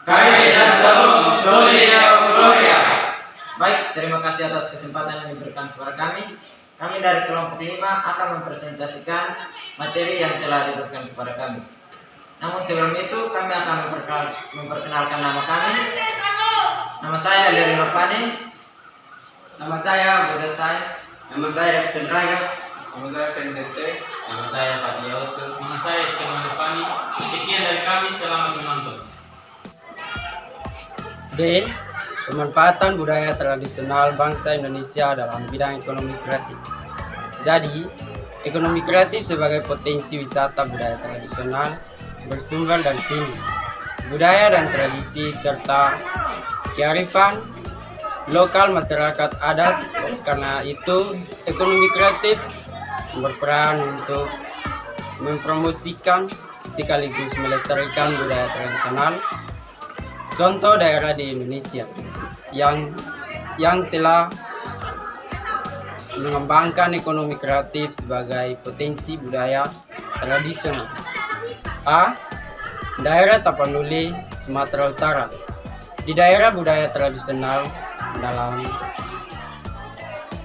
Caesar Salum Solidario Gloria. Baik, terima kasih atas kesempatan yang diberikan kepada kami. Kami dari kelompok 5 akan mempresentasikan materi yang telah diberikan kepada kami. Namun sebelum itu kami akan memperkenalkan nama kami. Nama saya Leri Nopani. Nama saya Budha Sai. Nama saya David Cendraga. Nama saya Penzete. Nama saya Fadia Oto. Nama saya Iskandar Devani. Sekian dari kami, selamat menonton. D. Pemanfaatan budaya tradisional bangsa Indonesia dalam bidang ekonomi kreatif. Jadi, ekonomi kreatif sebagai potensi wisata budaya tradisional bersumber dari sini. Budaya dan tradisi serta kearifan lokal masyarakat adat. Karena itu, ekonomi kreatif berperan untuk mempromosikan sekaligus melestarikan budaya tradisional. Contoh daerah di Indonesia yang telah mengembangkan ekonomi kreatif sebagai potensi budaya tradisional. A. Daerah Tapanuli, Sumatera Utara. Di daerah budaya tradisional dalam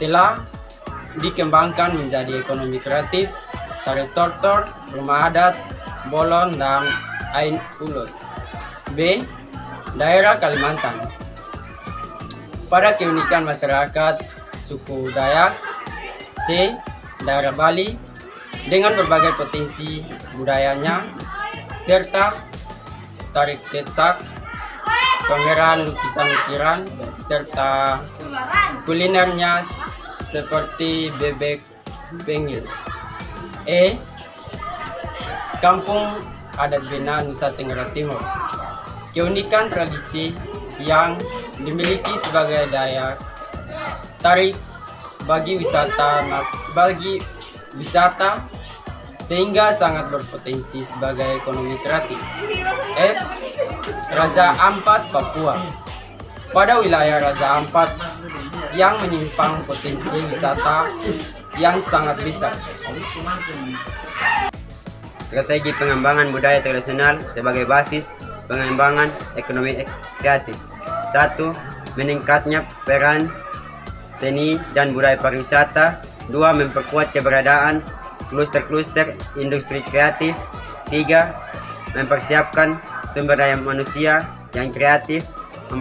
telah dikembangkan menjadi ekonomi kreatif, tari tortor, rumah adat, bolon, dan ain ulos. B. Daerah Kalimantan. Pada keunikan masyarakat suku Dayak. C. Daerah Bali dengan berbagai potensi budayanya serta tari kecak, pameran lukisan-lukiran serta kulinernya seperti bebek bengil. E. Kampung Adat Bena, Nusa Tenggara Timur. Keunikan tradisi yang dimiliki sebagai daya tarik bagi wisata sehingga sangat berpotensi sebagai ekonomi kreatif. F. Raja Ampat, Papua. Pada wilayah Raja Ampat yang menyimpang potensi wisata yang sangat besar. Strategi pengembangan budaya tradisional sebagai basis pengembangan ekonomi kreatif. 1. Meningkatnya peran seni dan budaya pariwisata. 2. Memperkuat keberadaan kluster-kluster industri kreatif. 3. Mempersiapkan sumber daya manusia yang kreatif. 4.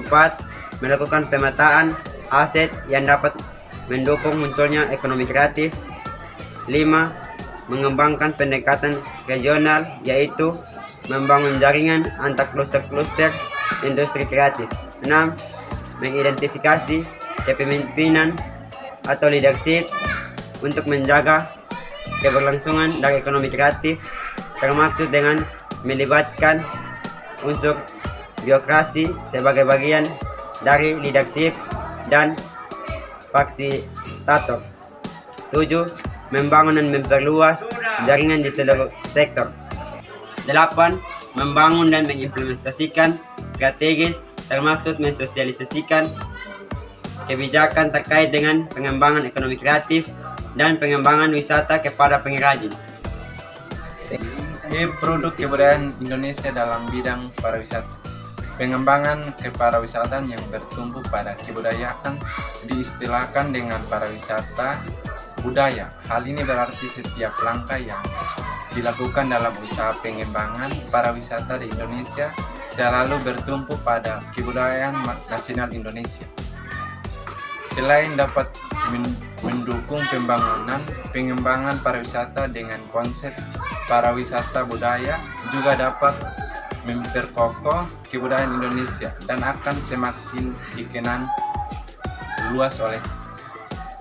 Melakukan pemetaan aset yang dapat mendukung munculnya ekonomi kreatif. 5. Mengembangkan pendekatan regional, yaitu membangun jaringan antar kluster-kluster industri kreatif. 6. Mengidentifikasi kepemimpinan atau leadership untuk menjaga keberlangsungan dari ekonomi kreatif, termaksud dengan melibatkan unsur birokrasi sebagai bagian dari leadership dan fasilitator. 7. Membangun dan memperluas jaringan di seluruh sektor. 8. Membangun dan mengimplementasikan strategis, termaksud mensosialisasikan kebijakan terkait dengan pengembangan ekonomi kreatif dan pengembangan wisata kepada pengrajin. Produk kebudayaan Indonesia dalam bidang pariwisata. Pengembangan kepariwisataan yang bertumpu pada kebudayaan diistilahkan dengan pariwisata budaya. Hal ini berarti setiap langkah yang dilakukan dalam usaha pengembangan pariwisata di Indonesia selalu bertumpu pada kebudayaan nasional Indonesia. Selain dapat mendukung pengembangan pariwisata dengan konsep pariwisata budaya, juga dapat memperkokoh kebudayaan Indonesia dan akan semakin dikenal luas oleh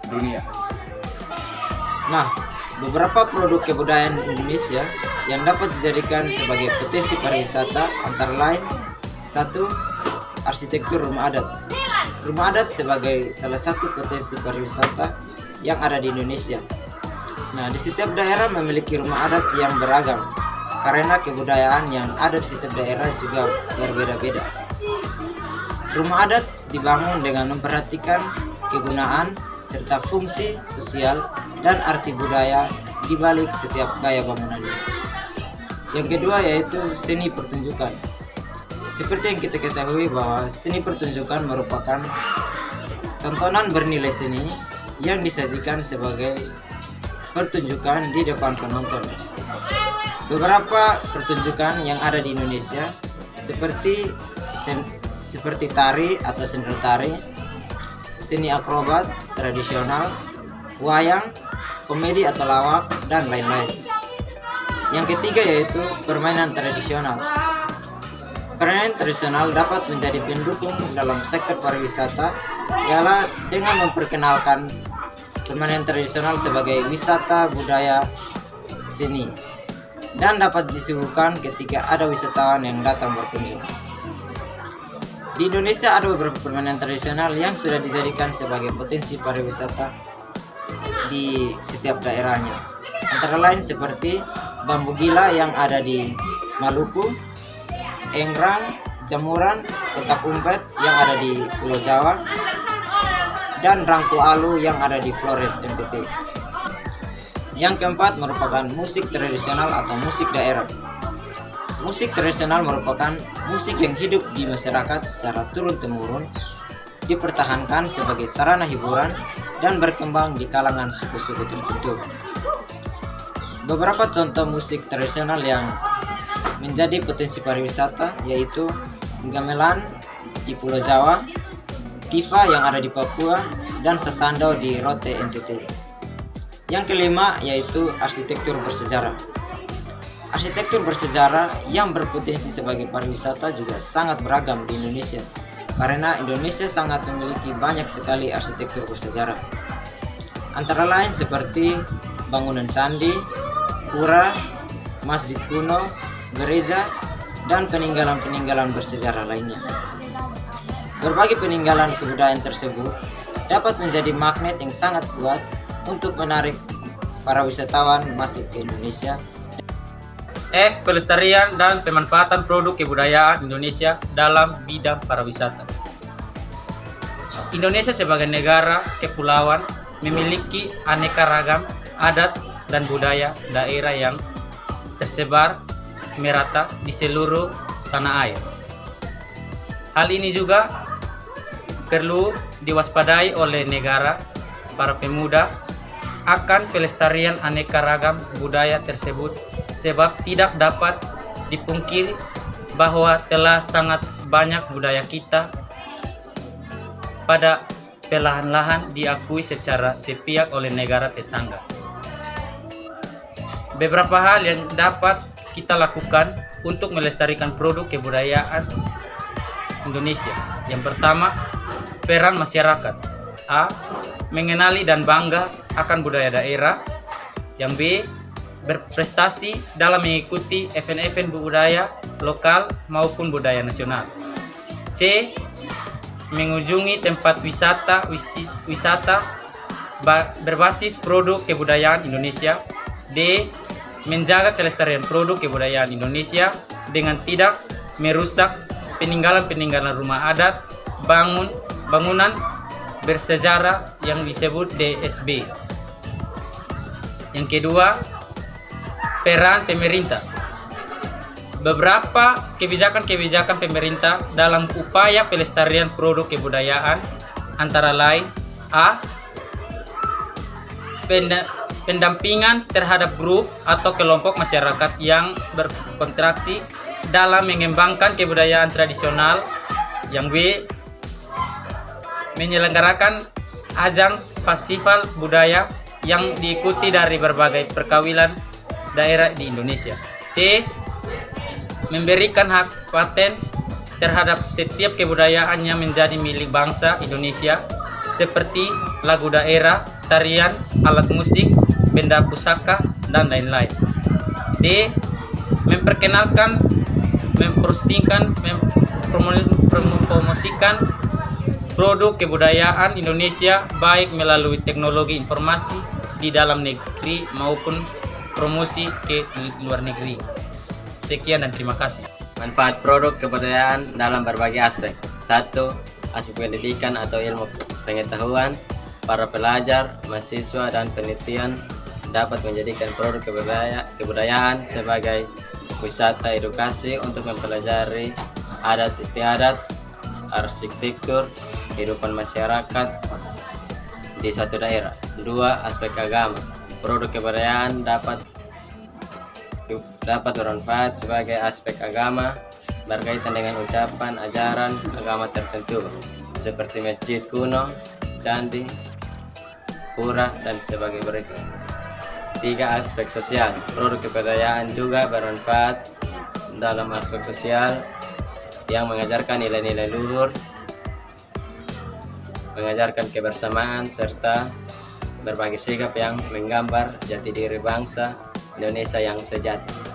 dunia. Nah, beberapa produk kebudayaan Indonesia yang dapat dijadikan sebagai potensi pariwisata antara lain: 1. Arsitektur rumah adat. Rumah adat sebagai salah satu potensi pariwisata yang ada di Indonesia. Nah, di setiap daerah memiliki rumah adat yang beragam karena kebudayaan yang ada di setiap daerah juga berbeda-beda. Rumah adat dibangun dengan memperhatikan kegunaan serta fungsi sosial dan arti budaya di balik setiap gaya bangunannya. Yang kedua yaitu seni pertunjukan. Seperti yang kita ketahui bahwa seni pertunjukan merupakan tontonan bernilai seni yang disajikan sebagai pertunjukan di depan penonton. Beberapa pertunjukan yang ada di Indonesia seperti tari atau seni tari, seni akrobat tradisional, wayang, komedi atau lawak, dan lain-lain. Yang ketiga yaitu permainan tradisional. Permainan tradisional dapat menjadi pendukung dalam sektor pariwisata ialah dengan memperkenalkan permainan tradisional sebagai wisata budaya seni dan dapat disuguhkan ketika ada wisatawan yang datang berkunjung. Di Indonesia ada beberapa permainan tradisional yang sudah dijadikan sebagai potensi pariwisata di setiap daerahnya. Antara lain seperti bambu gila yang ada di Maluku, enggrang, jamuran, petak umpet yang ada di Pulau Jawa, dan rangku alu yang ada di Flores, NTT. Yang keempat merupakan musik tradisional atau musik daerah. Musik tradisional merupakan musik yang hidup di masyarakat secara turun-temurun, dipertahankan sebagai sarana hiburan, dan berkembang di kalangan suku-suku tertentu. Beberapa contoh musik tradisional yang menjadi potensi pariwisata yaitu gamelan di Pulau Jawa, tifa yang ada di Papua, dan sasando di Rote, NTT. Yang kelima yaitu arsitektur bersejarah. Arsitektur bersejarah yang berpotensi sebagai pariwisata juga sangat beragam di Indonesia, karena Indonesia sangat memiliki banyak sekali arsitektur bersejarah. Antara lain seperti bangunan candi, pura, masjid kuno, gereja, dan peninggalan-peninggalan bersejarah lainnya. Berbagai peninggalan kebudayaan tersebut dapat menjadi magnet yang sangat kuat untuk menarik para wisatawan masuk ke Indonesia. F. Pelestarian dan pemanfaatan produk kebudayaan Indonesia dalam bidang pariwisata. Indonesia sebagai negara kepulauan memiliki aneka ragam adat dan budaya daerah yang tersebar merata di seluruh tanah air. Hal ini juga perlu diwaspadai oleh negara, para pemuda, akan pelestarian aneka ragam budaya tersebut, sebab tidak dapat dipungkiri bahwa telah sangat banyak budaya kita pada perlahan-lahan diakui secara sepihak oleh negara tetangga. Beberapa hal yang dapat kita lakukan untuk melestarikan produk kebudayaan Indonesia. Yang pertama, peran masyarakat. A. Mengenali dan bangga akan budaya daerah. Yang B. Berprestasi dalam mengikuti event-event budaya lokal maupun budaya nasional. C. Mengunjungi tempat wisata berbasis produk kebudayaan Indonesia. D. Menjaga kelestarian produk kebudayaan Indonesia dengan tidak merusak peninggalan-peninggalan rumah adat, bangunan bersejarah yang disebut DSB. Yang kedua, peran pemerintah. Beberapa kebijakan-kebijakan pemerintah dalam upaya pelestarian produk kebudayaan antara lain: A. Pendampingan terhadap grup atau kelompok masyarakat yang berkontribusi dalam mengembangkan kebudayaan tradisional. Yang B. Menyelenggarakan ajang festival budaya yang diikuti dari berbagai perkawinan daerah di Indonesia. C. Memberikan hak paten terhadap setiap kebudayaan yang menjadi milik bangsa Indonesia, seperti lagu daerah, tarian, alat musik, benda pusaka, dan lain-lain. D. Memperkenalkan, mempromosikan produk kebudayaan Indonesia baik melalui teknologi informasi di dalam negeri maupun promosi ke luar negeri. Sekian dan terima kasih. Manfaat produk kebudayaan dalam berbagai aspek. 1. Aspek pendidikan atau ilmu pengetahuan. Para pelajar, mahasiswa, dan penelitian dapat menjadikan produk kebudayaan sebagai wisata edukasi untuk mempelajari adat istiadat, arsitektur, kehidupan masyarakat di suatu daerah. 2. Aspek agama. Produk kebudayaan dapat bermanfaat sebagai aspek agama berkaitan dengan ucapan ajaran agama tertentu seperti masjid kuno, candi, pura, dan sebagai berikut. 3. Aspek sosial. Produk kebudayaan juga bermanfaat dalam aspek sosial yang mengajarkan nilai-nilai luhur, mengajarkan kebersamaan, serta berbagi sikap yang menggambar jati diri bangsa Indonesia yang sejati.